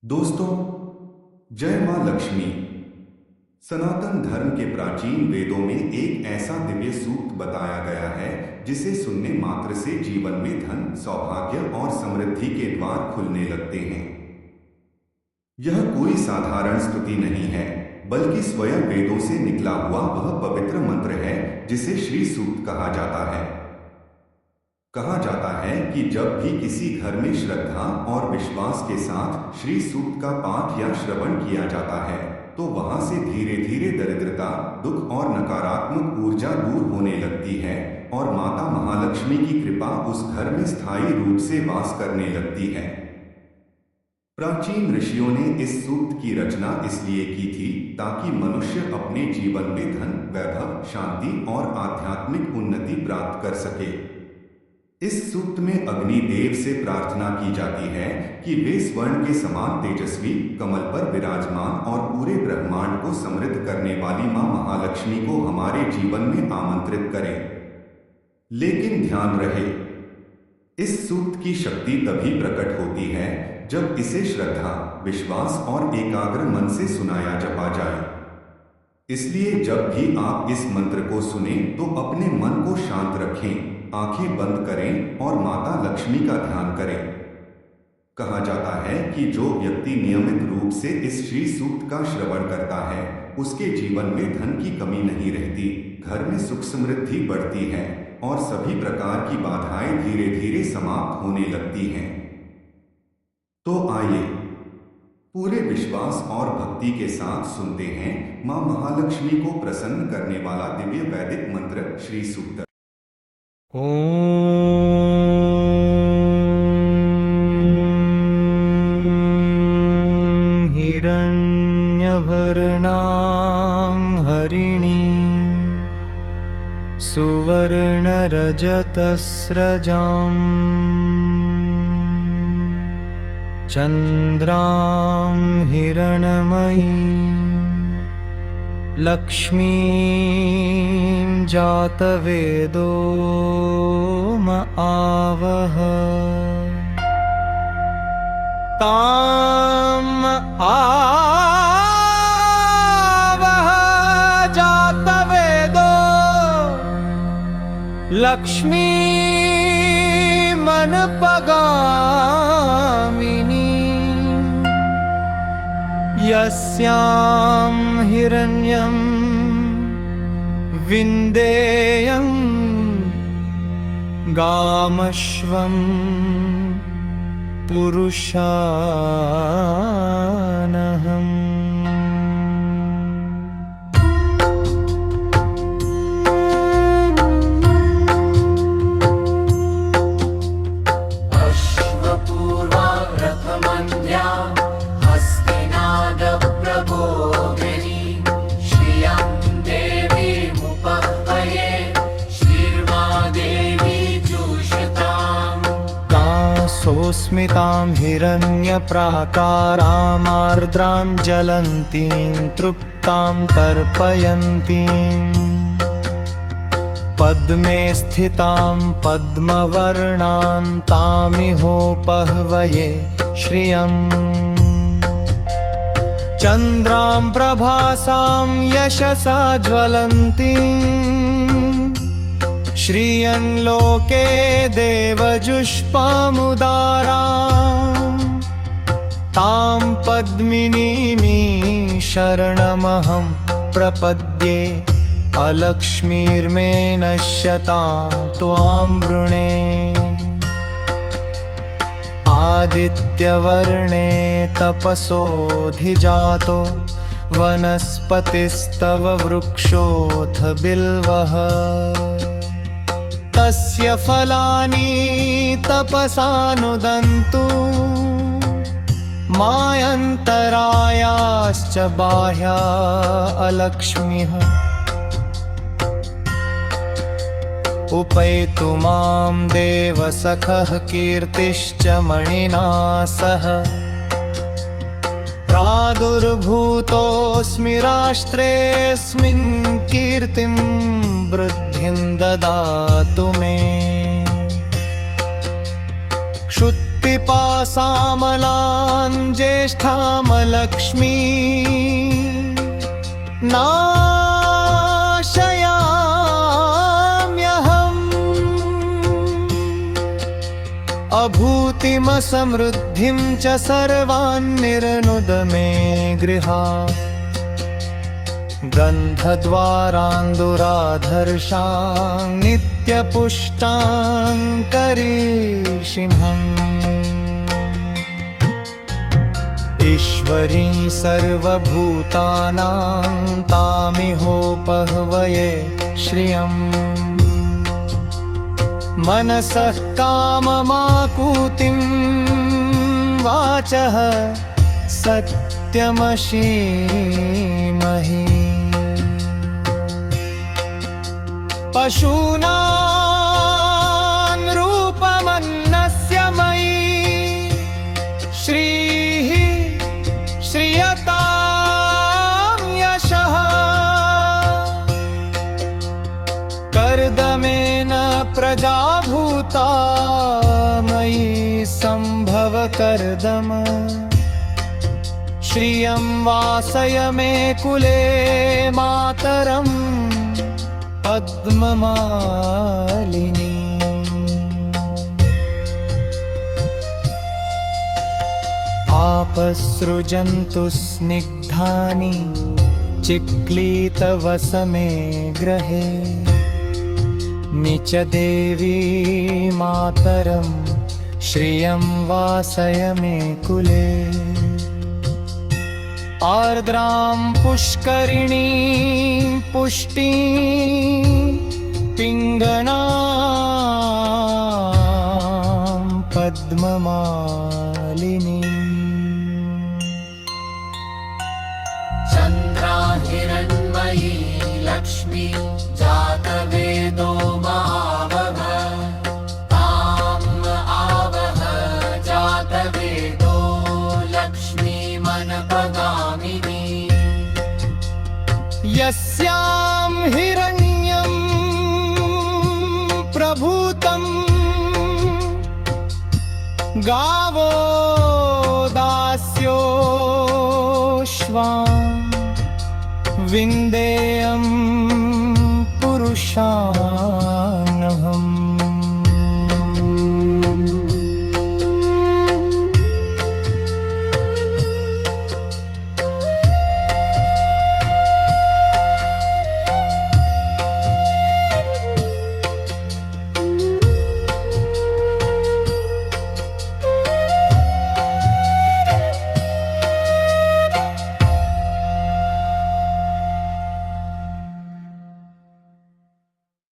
दोस्तों, जय मां लक्ष्मी। सनातन धर्म के प्राचीन वेदों में एक ऐसा दिव्य सूक्त बताया गया है जिसे सुनने मात्र से जीवन में धन, सौभाग्य और समृद्धि के द्वार खुलने लगते हैं। यह कोई साधारण स्तुति नहीं है, बल्कि स्वयं वेदों से निकला हुआ वह पवित्र मंत्र है जिसे श्री सूक्त कहा जाता है। कहा जाता है कि जब भी किसी घर में श्रद्धा और विश्वास के साथ श्री सूक्त का पाठ या श्रवण किया जाता है, तो वहां से धीरे धीरे दरिद्रता, दुख और नकारात्मक ऊर्जा दूर होने लगती है और माता महालक्ष्मी की कृपा उस घर में स्थायी रूप से वास करने लगती है। प्राचीन ऋषियों ने इस सूक्त की रचना इसलिए की थी ताकि मनुष्य अपने जीवन में धन, वैभव, शांति और आध्यात्मिक उन्नति प्राप्त कर सके। इस सूक्त में अग्नि देव से प्रार्थना की जाती है कि वे स्वर्ण के समान तेजस्वी कमल पर विराजमान और पूरे ब्रह्मांड को समृद्ध करने वाली मां महालक्ष्मी को हमारे जीवन में आमंत्रित करें। लेकिन ध्यान रहे, इस सूक्त की शक्ति तभी प्रकट होती है जब इसे श्रद्धा, विश्वास और एकाग्र मन से सुनाया जपा जाए। इसलिए जब भी आप इस मंत्र को सुने तो अपने मन को शांत रखें, आंखें बंद करें और माता लक्ष्मी का ध्यान करें। कहा जाता है कि जो व्यक्ति नियमित रूप से इस श्री सूक्त का श्रवण करता है, उसके जीवन में धन की कमी नहीं रहती, घर में सुख समृद्धि बढ़ती है और सभी प्रकार की बाधाएं धीरे धीरे समाप्त होने लगती हैं। तो आइए पूरे विश्वास और भक्ति के साथ सुनते हैं मां महालक्ष्मी को प्रसन्न करने वाला दिव्य वैदिक मंत्र श्री सूक्त। ॐ हिरण्यवर्णां हरिणीं सुवर्णरजतस्रजां चन्द्रां हिरणमयीं लक्ष्मीं जातवेदो म आवह ताम आवह जातवेदो लक्ष्मी मनपगामिनी यस्यां हिरण्यं विन्देयं गामश्वं पुरुषानहम्। सोऽस्मितां हिरण्यप्राकारामार्द्रां ज्वलन्तीं तृप्तां तर्पयन्तीं पद्मे स्थितां पद्मवर्णां तामिहोपह्वये श्रियम् चन्द्रां प्रभासां यशसा ज्वलन्तीं श्रियं लोके देवजुष्पामुदारां तां पद्मिनीमी शरणमहं प्रपद्ये अलक्ष्मीर्मे नश्यतां त्वां वृणे आदित्यवर्णे तपसोऽधिजातो वनस्पतिस्तव वृक्षोऽथ बिल्वः तस्य फलानि तपसानुदन्तु मायन्तरायाश्च बाह्या अलक्ष्मीः उपैतु मां देवसखः कीर्तिश्च मणिना सह प्रादुर्भूतोऽस्मि राष्ट्रेऽस्मिन् कीर्तिं वृद्धिं ददातु मे क्षुत्ति पासामलान् ज्येष्ठामलक्ष्मी नाशयाम्यहम् अभूतिमसमृद्धिं च सर्वान् निर्नुद मे गृहात् गन्धद्वारान्दुराधर्षां नित्यपुष्टां करीषिणम् ईश्वरीं सर्वभूतानां तामिहोपह्वये श्रियम् मनसः काममाकुतिं वाचः सत्यमशीमहि पशूनां रूपमन्नस्य मयि श्रीः श्रियतां यशः कर्दमेन प्रजाभूता मयि सम्भव कर्दम श्रियं वासय मे कुले मातरम् पद्ममालिनी आपसृजन्तु स्निग्धानि चिक्लीतवसमे गृहे निच देवी मातरं श्रियं वासय मे कुले आर्द्रां पुष्करिणीं पुष्टिं पिङ्गणां पद्ममालिनी चन्द्राहिरण्मयी लक्ष्मी जातवेदो महावः ताम् आवह जातवेदो लक्ष्मीमनपगामिनी यस्यां हिरण्यं प्रभूतं गावो दास्योश्वां विन्देयं पुरुषान्